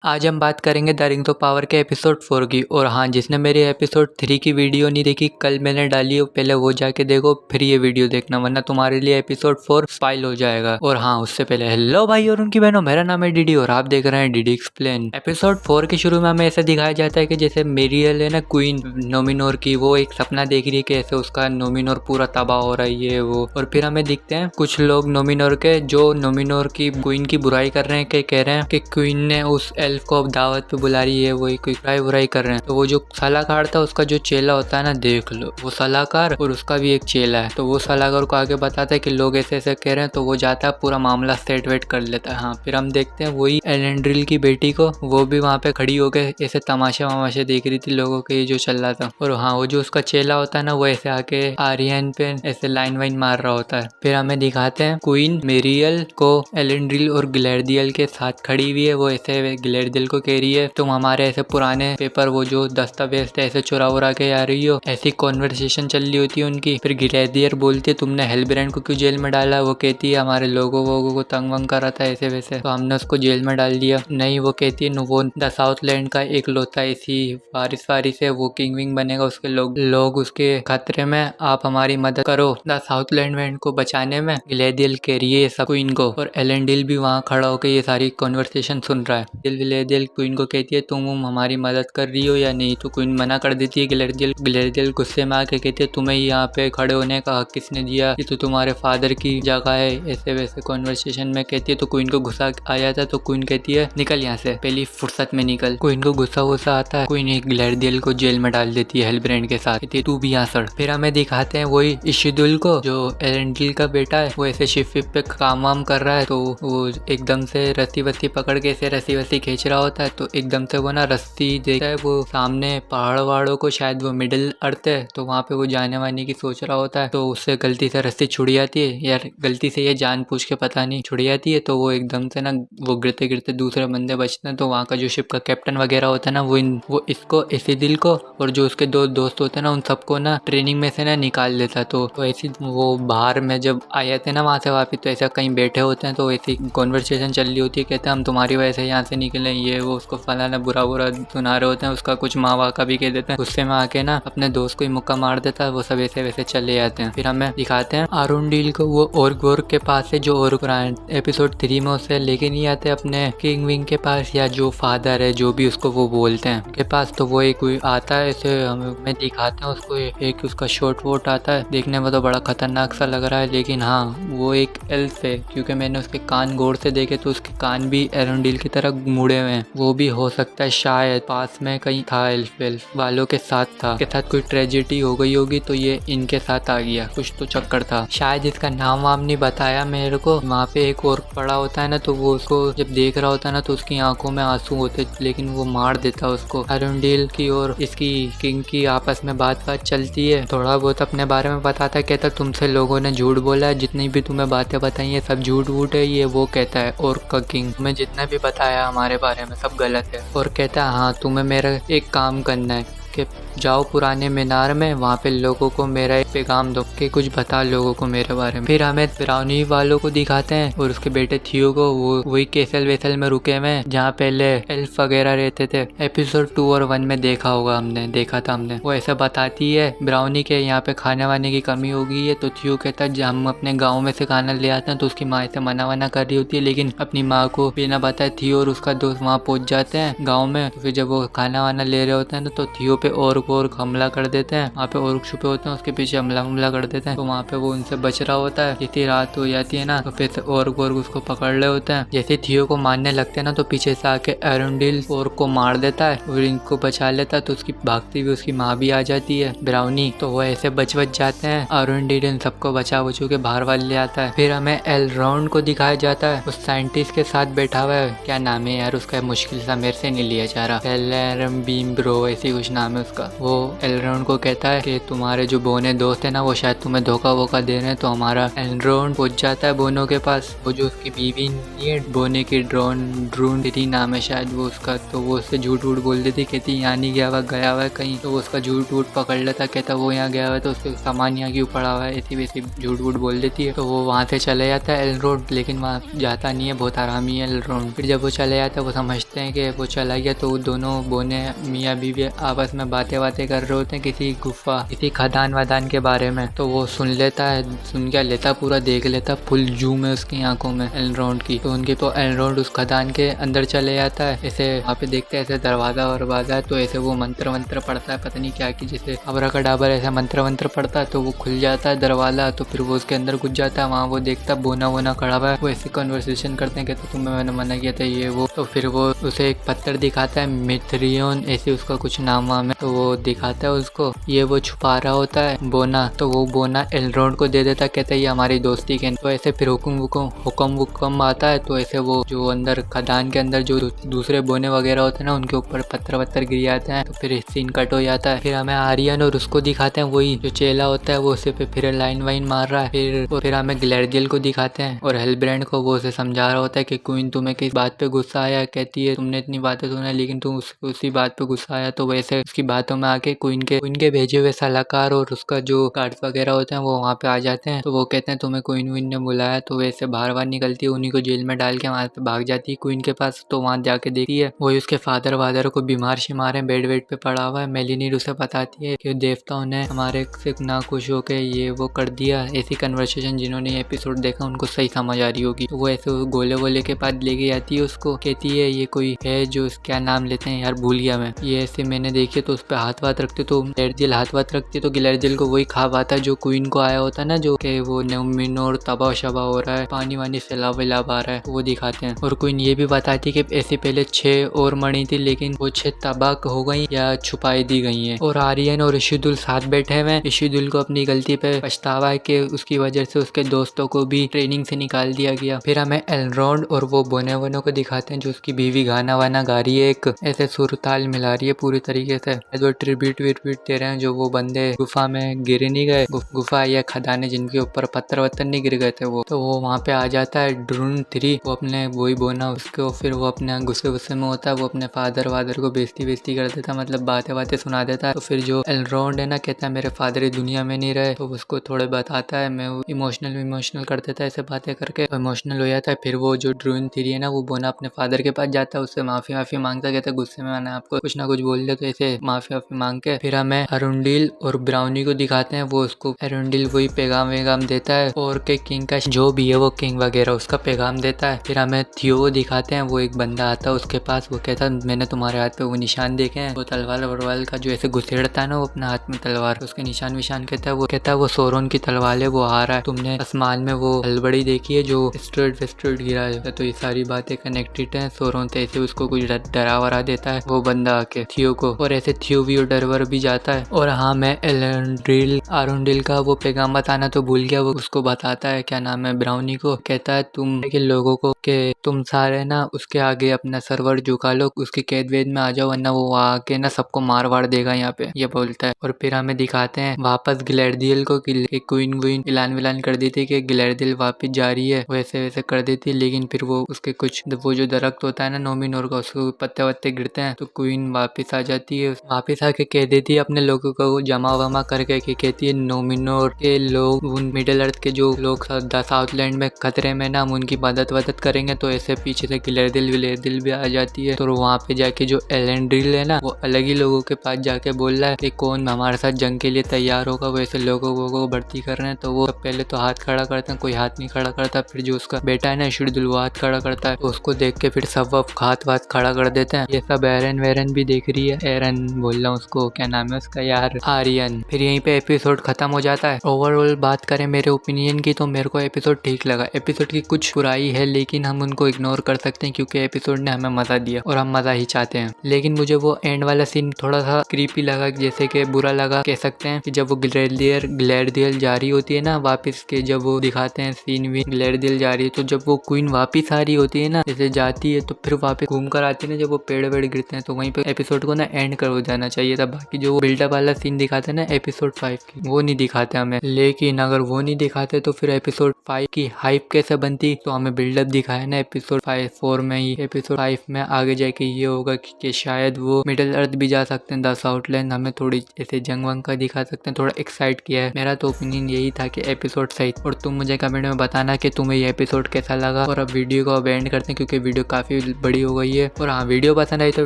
आज हम बात करेंगे द रिंग्स ऑफ पावर के एपिसोड 4 की। और हाँ, जिसने मेरी एपिसोड 3 की वीडियो नहीं देखी, कल मैंने डाली हो, पहले वो जाके देखो फिर ये वीडियो देखना, वरना तुम्हारे लिए एपिसोड 4 स्पॉइल हो जाएगा। और हाँ, उससे पहले हेलो भाई और उनकी बहनों, मेरा नाम है डीडी और आप देख रहे हैं डीडी एक्सप्लेन। एपिसोड 4 के शुरू में हमें ऐसा दिखाया जाता है कि जैसे मेरियल है ना, क्वीन नोमिनोर की, वो एक सपना देख रही है कि ऐसे उसका नोमिनोर पूरा तबाह हो रहा है ये वो। और फिर हमें दिखते हैं कुछ लोग नोमिनोर के, जो नोमिनोर की क्वीन की बुराई कर रहे हैं, कि कह रहे हैं कि क्वीन ने उस एल्फ को दावत पे बुला रही है, वही कोई बुराई कर रहे हैं। तो वो जो सलाहकार था, उसका जो चेला होता है ना, देख लो वो सलाहकार और उसका भी एक चेला है, तो वो सलाहकार को आगे बताता है कि लोग ऐसे ऐसे कह रहे हैं, तो वो जाता है पूरा मामला सेट वेट कर लेता है। हाँ, फिर हम देखते हैं वही एलेंड्रिल की बेटी को, वो भी वहाँ पे खड़ी होकर ऐसे तमाशे वमाशे देख रही थी लोगों के, ये जो चल रहा था। और हाँ, वो जो उसका चेला होता है ना, वो ऐसे आके आर्यन पे ऐसे लाइन वाइन मार रहा होता है। फिर हमें दिखाते हैं क्वीन मेरियल को एलेंड्रिल और ग्लैडियल के साथ खड़ी हुई है, वो ऐसे ग्लैडियल को कह रही है तुम हमारे ऐसे पुराने पेपर, वो जो दस्तावेज थे, ऐसे चुरा वुरा के आ रही हो। ऐसी कॉन्वर्सेशन चल रही होती है उनकी। फिर ग्लैडियर बोलती है तुमने हेलब्रेंड को क्यों जेल में डाला, वो कहती है हमारे लोगों वोगों को तंग वंग कर रहा था ऐसे वैसे, तो हमने उसको जेल में डाल दिया। नहीं, वो कहती है वो द साउथलैंड का एक लौता ऐसी वारिस है, वो किंग विंग बनेगा, उसके लोग उसके खतरे में, आप हमारी मदद करो द साउथलैंड को बचाने में। ग्लैडियल कह रही है सब क्वीन को, और एलेंडिल भी वहाँ खड़ा होकर ये सारी कॉन्वर्सेशन सुन रहा है। ग्लैडियल क्वीन को कहती है तुम हमारी मदद कर रही हो या नहीं, तो क्वीन मना कर देती है। ग्लैडियल गुस्से में आके कहती है तुम्हें यहाँ पे खड़े होने का हक किसने दिया, ये तो तुम्हारे फादर की जगह है, ऐसे वैसे कॉन्वर्सेशन में कहती है। तो क्वीन को गुस्सा आ जाता है, तो क्वीन कहती है निकल यहाँ से, पहली फुर्सत में निकल। क्वीन को गुस्सा आता है, क्वीन एक ग्लैडियल को जेल में डाल देती है हेलब्रेंड के साथ, कहती है तू भी यहाँ सड़। फिर हमें दिखाते हैं वही इशिदुल को, जो एलेंडिल का बेटा है, वो ऐसे शिप पे काम वाम कर रहा है, तो वो एकदम से रस्सी वस्सी पकड़ के ऐसे रस्सी वस्सी खींच रहा होता है, तो एकदम से वो ना रस्सी देखता है, वो सामने पहाड़ वहाड़ों को, शायद वो मिडिल अर्थ है, तो वहाँ पे वो जाने वाने की सोच रहा होता है, तो उससे गलती से रस्सी छुड़ जाती है, यार गलती से ये जान पूछ के पता नहीं छुड़ जाती है। तो वो एकदम से ना, वो गिरते गिरते दूसरे बंदे बचते हैं, तो वहाँ का जो शिप का कैप्टन वगैरह होता है ना, वो इसको इसिदिल को और जो उसके दो दोस्त होते हैं ना, उन सबको ना ट्रेनिंग में से ना निकाल देता। तो ऐसी वो बाहर में जब आए थे ना वहाँ से वापिस, तो ऐसा कहीं बैठे होते हैं, तो ऐसी कॉन्वर्सेशन चल रही होती है, कहते हैं हम तुम्हारी वजह से यहाँ से निकले, ये वो उसको फलाना बुरा सुना रहे होते हैं, उसका कुछ माँ बाप का भी कह देते हैं। गुस्से में आके ना अपने दोस्त को ही मुक्का मार देता है, वो सब ऐसे वैसे चले जाते हैं। फिर हमें दिखाते हैं आरुंडील को, वो ओर्ग के पास है, जो ओर्ग एपिसोड 3 में उसे लेके नहीं आते अपने किंग विंग के पास, या जो फादर है जो भी उसको वो बोलते हैं के पास, तो वो एक आता है, ऐसे हमें दिखाते हैं उसको, एक उसका शॉर्ट वोट आता है, देखने में तो बड़ा खतरनाक सा लग रहा है, लेकिन हाँ वो एक एल्फ है, क्योंकि मैंने उसके कान गौर से देखे, तो उसके कान भी एरुंडील की तरह मुड़े हुए हैं। वो भी हो सकता है शायद पास में कहीं था, एल्फ वालों के साथ था, के साथ कोई ट्रेजेडी हो गई होगी, तो ये इनके साथ आ गया, कुछ तो चक्कर था शायद। इसका नाम वाम नहीं बताया मेरे को। वहाँ पे एक और पड़ा होता है ना, तो वो उसको जब देख रहा होता है ना, तो उसकी आंखों में आंसू होते, लेकिन वो मार देता उसको। एरुंडील की और इसकी किंग की आपस में बात चलती है, थोड़ा बहुत अपने बारे में बताता है, कहता तुमसे लोगों ने झूठ बोला है, जितनी भी तुम्हें बातें बताई है सब झूठ वूठ है, ये वो कहता है। और का किंग, तुम्हें जितना भी बताया हमारे बारे में सब गलत है। और कहता है हाँ, तुम्हें मेरा एक काम करना है कि जाओ पुराने मीनार में, वहाँ पे लोगों को मेरा एक पैगाम दो, कि कुछ बता लोगों को मेरे बारे में। फिर हमें ब्राउनी वालों को दिखाते हैं और उसके बेटे थियो को, वो वही केसल वेसल में रुके हुए हैं जहाँ पहले एल्फ वगैरह रहते थे। एपिसोड 2 और 1 में देखा था हमने। वो ऐसा बताती है ब्राउनी के यहाँ पे खाने वाने की कमी हो गई है, तो थियो कहता है हम अपने गाँव में से खाना ले आते हैं, तो उसकी माँ से मना वना कर रही होती है, लेकिन अपनी माँ को बिना बताए थियो और उसका दोस्त वहाँ पहुँच जाते हैं गाँव में। तो फिर जब वो खाना वाना ले रहे होते हैं ना, तो थियो पे और हमला कर देते हैं, वहाँ पे और छुपे होते हैं, उसके पीछे हमला कर देते हैं, तो वहाँ पे वो उनसे बच रहा होता है। जैसे रात हो जाती है ना, तो फिर से और उसको पकड़ रहे होते हैं। जैसे थियो को मारने लगते हैं ना, तो पीछे से आके एरुंडील और को मार देता है और इनको बचा लेता है, तो उसकी भागती हुई उसकी माँ भी आ जाती है ब्राउनी, तो वो ऐसे बच जाते हैं। एरुंडील इन सबको बचा के बाहर वाले ले आता है। फिर हमें एलराउंड को दिखाया जाता है, उस साइंटिस्ट के साथ बैठा हुआ है, क्या नाम है यार उसका, मुश्किल सा मेरे से नहीं लिया जा रहा, बीम ब्रो ऐसी कुछ नाम नाम है उसका, वो एलरॉन्ड को कहता है कि तुम्हारे जो बोने दोस्त है ना वो शायद तुम्हें धोखा वोखा दे रहे हैं। तो हमारा एलरॉन्ड पहुंच जाता है बोनों के पास। वो जो उसकी बीवी नहीं है बोने की, ड्रोन थ्री नाम है शायद वो उसका, तो वो उससे झूठ वूठ बोल देती, कहती यहाँ नहीं गया हुआ, गया हुआ है कहीं। तो वो उसका झूठ वूठ पकड़ लेता, कहता वो यहाँ गया हुआ है तो उसके सामान यहाँ क्यों पड़ा हुआ है, ऐसी वैसी झूठ वूठ बोल देती है। तो वो वहाँ से चले जाता है एलरॉन्ड, लेकिन वहाँ जाता नहीं है, बहुत आरामी है एलरॉन्ड। फिर जब वो चले जाता है वो समझते हैं कि वो चला गया, तो वो दोनों बोने मियाँ बीवी आपस में बातें कर रहे होते हैं किसी गुफा, किसी खदान वदान के बारे में। तो वो सुन लेता है, सुन क्या लेता, पूरा देख लेता, फुल जूम है उसकी आंखों में एलरॉन्ड की। तो उनके तो एलरॉन्ड उस खदान के अंदर चले जाता है। ऐसे वहाँ पे देखते हैं ऐसे दरवाजा वरवाजा है, तो ऐसे वो मंत्र वंत्र पढ़ता है, पता नहीं क्या कि जैसे अबराकडाबर ऐसा मंत्र वंत्र पढ़ता है, तो वो खुल जाता है दरवाजा। तो फिर वो उसके अंदर घुस जाता है। वहाँ वो देखता बोना वोना खड़ा हुआ है, वो ऐसी कन्वर्सेशन करते हैं, कहते तुम्हें मैंने मना किया था ये वो। तो फिर वो उसे एक पत्थर दिखाता है, मिथरियन ऐसे उसका कुछ नाम वाम है। तो वो दिखाता है उसको, ये वो छुपा रहा होता है बोना। तो वो बोना एलरॉन्ड को दे देता, कहता है ये हमारी दोस्ती के। तो ऐसे फिर हुक्म आता है। तो ऐसे वो जो अंदर खदान के अंदर जो दूसरे बोने वगैरह होते हैं ना, उनके ऊपर पत्थर वत्थर गिर जाते हैं। तो फिर सीन कट हो जाता है। फिर हमें आर्यन और उसको दिखाते हैं, वही जो चेला होता है वो उसे पे फिर लाइन वाइन मार रहा है। फिर हमें ग्लैडियल को दिखाते हैं और हेलब्रेंड को, वो उसे समझा रहा होता है कि क्वीन तुम्हें किस बात पे गुस्सा आया, कहती है तुमने इतनी बातें सुना लेकिन तुम उसी बात पे गुस्सा आया। तो वैसे उसकी बातों में आके क्वीन के भेजे हुए सलाहकार और उसका जो गार्ड्स वगैरह होते हैं वो वहाँ पे आ जाते हैं। तो वो कहते हैं तुम्हें क्वीन विन ने बुलाया। तो वैसे बाहर निकलती है, उन्हीं को जेल में डाल के वहाँ पे भाग जाती है क्वीन के पास। तो वहाँ जाके देखती है वही उसके फादर वादर को बीमार शिमार है, बेड वेड पे पड़ा हुआ है। मेलिनीर उसे बताती है कि देवताओं ने हमारे से ना खुश होके ये वो कर दिया। ऐसी कन्वर्सेशन जिन्होंने ये एपिसोड देखा उनको सही समझ आ रही होगी। तो वो ऐसे गोले वोले के पास लेके जाती है उसको, कहती है ये कोई है जो क्या नाम लेते हैं यार भूल गया मैं, ये ऐसे मैंने देखी। तो उस पर हाथ वाथ रखते, तो गिलैडियल हाथ वाथ रखती, तो गिलैडियल को वही खा पाता है जो क्वीन को आया होता है ना, जो कि वो न्यूमिनोर तबाह शबा हो रहा है, पानी वानी फैला वैलाब आ रहा है, तो वो दिखाते हैं। और क्वीन ये भी बताती है कि ऐसे पहले 6 और मणि थी लेकिन वो 6 तबाह हो गई या छुपाई दी गई हैं। और आर्यन और इशुदुल साथ बैठे हुए हैं। इशुदुल को अपनी गलती पे पछतावा है कि उसकी वजह से उसके दोस्तों को भी ट्रेनिंग से निकाल दिया गया। फिर हमें एलरॉन्ड और वो बोने वोनों को दिखाते हैं जो उसकी बीवी गाना वाना गा रही है, एक ऐसे सुर ताल मिला रही है पूरी तरीके से। वो ट्रिब्यूट विट्यूट दे रहे हैं जो वो बंदे गुफा में गिरे नहीं गए, गुफा या खदाने जिनके ऊपर पत्थर वत्थर नहीं गिर गए थे वो। तो वो वहाँ पे आ जाता है ड्रोन 3, वो अपने वही बोना उसको, फिर वो अपने गुस्से में होता है, वो अपने फादर वादर को बेइज्जती कर देता, मतलब बातें सुना देता है। तो फिर जो एलरॉन्ड है ना, कहता है मेरे फादर ही दुनिया में नहीं रहे, तो उसको थोड़े बताता है, मैं इमोशनल कर देता है ऐसे बातें करके, इमोशनल हो जाता है। फिर वो जो ड्रोन 3 है ना, वो बोना अपने फादर के पास जाता है, उससे माफी मांगता, कहता है गुस्से में मैंने आपको कुछ ना कुछ बोल दिया, तो ऐसे माफी मांग के फिर हमें अरुंडिल और ब्राउनी को दिखाते हैं। वो उसको अरुंडिल वही पैगाम वैगाम देता है और के किंग का जो भी है वो किंग वगैरह उसका पैगाम देता है। फिर हमें थियो को दिखाते हैं, वो एक बंदा आता है उसके पास, वो कहता है मैंने तुम्हारे हाथ पे वो निशान देखे हैं, वो तलवार वरवाल का जो ऐसे घुसेड़ता है ना वो अपने हाथ में तलवार, उसके निशान विशान कहता है वो सोरोन की तलवार है, वो आ रहा है, तुमने आसमान में वो हलबड़ी देखी है जो एस्ट्रॉइड गिरा है। तो ये सारी बातें कनेक्टेड है। सोरोन तो ऐसे उसको कुछ डरा वरा देता है वो बंदा आके थियो को, और ऐसे थियो भी डर भी जाता है। और हाँ, मैं अरुंडिल का वो पैगाम बताना तो भूल गया, वो उसको बताता है क्या नाम है ब्राउनी को, कहता है तुम के लोगों को कि तुम सारे ना उसके आगे अपना सर्वर झुका लो, उसकी कैद वेद में आ जाओ वरना वो आके ना सबको मार वार देगा यहाँ पे, ये बोलता है। और फिर हमें दिखाते हैं वापस ग्लैडियल को कि क्वीन वुइन इलान विलान कर दी थी कि ग्लैडियल वापस जा रही है, वैसे कर देती, लेकिन फिर वो उसके कुछ वो जो दरख्त होता है ना नोमिनोर का, उसको पत्ते वत्ते गिरते हैं, तो क्वीन वापस आ जाती है, वापस आके कह देती है अपने लोगों को जमा वमा करके, कि कहती है नोमिनोर के लोग उन मिडिल अर्थ के जो लोग साउथलैंड में खतरे में ना, हम उनकी मदद करेंगे। तो ऐसे पीछे से गिलेरदिल भी आ जाती है। तो वहाँ पे जाके जो एलेंड्रिल है ना, वो अलग ही लोगों के पास जाके बोल रहा है कि कौन हमारे साथ जंग के लिए तैयार होगा, वैसे लोगों को भर्ती कर रहे हैं। तो वो पहले तो हाथ खड़ा करते हैं, कोई हाथ नहीं खड़ा करता, फिर जो उसका बेटा है ना शिरदुल वो हाथ खड़ा करता है, तो उसको देख के फिर सब हाथ वाथ खड़ा कर देते हैं। ये सब एरन भी देख रही है, एरन बोल रहा हूँ उसको, क्या नाम है उसका यार, आर्यन। फिर यहीं पे एपिसोड खत्म हो जाता है। ओवरऑल बात करें मेरे ओपिनियन की, तो मेरे को एपिसोड ठीक लगा। एपिसोड की कुछ बुराई है लेकिन हम उनको इग्नोर कर सकते हैं क्योंकि एपिसोड ने हमें मजा दिया और हम मजा ही चाहते हैं। लेकिन मुझे वो एंड वाला सीन थोड़ा सा क्रीपी लगा, जैसे कि बुरा लगा कह सकते हैं, कि जब वो ग्लैडियल जा रही होती है ना वापस के, जब वो दिखाते हैं सीन भी ग्लैडियल जा रही है, तो जब वो क्वीन वापस आ रही होती है ना, जैसे जाती है तो फिर वापस घूम कर आती है ना, जब वो पेड़ वेड़ गिरते हैं, तो वहीं पे एपिसोड को ना एंड कर हो जाना चाहिए था। बाकी जो वो बिल्डअप वाला सीन दिखाते ना एपिसोड 5 की, वो नहीं दिखाते हमें। लेकिन अगर वो नहीं दिखाते तो फिर एपिसोड 5 की हाइप कैसे बनती। तो हमें बिल्डअप दिखाया ना एपिसोड 4 में ही। एपिसोड 5 में आगे जाके ये होगा कि शायद वो मिडिल अर्थ भी जा सकते हैं। द साउथलैंड हमें थोड़ी ऐसे जंग वंग का दिखा सकते हैं, थोड़ा एक्साइट किया है। मेरा तो ओपिनियन यही था कि एपिसोड सही। और तुम मुझे कमेंट में बताना कि तुम्हें ये एपिसोड कैसा लगा। और अब वीडियो को अब एंड करते हैं क्योंकि वीडियो काफी बड़ी हो गई है। और हाँ, वीडियो पसंद आई तो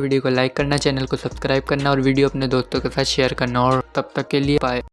वीडियो को लाइक करना, चैनल को सब्सक्राइब करना और वीडियो अपने दोस्तों के साथ शेयर करना। और तब तक के लिए बाय।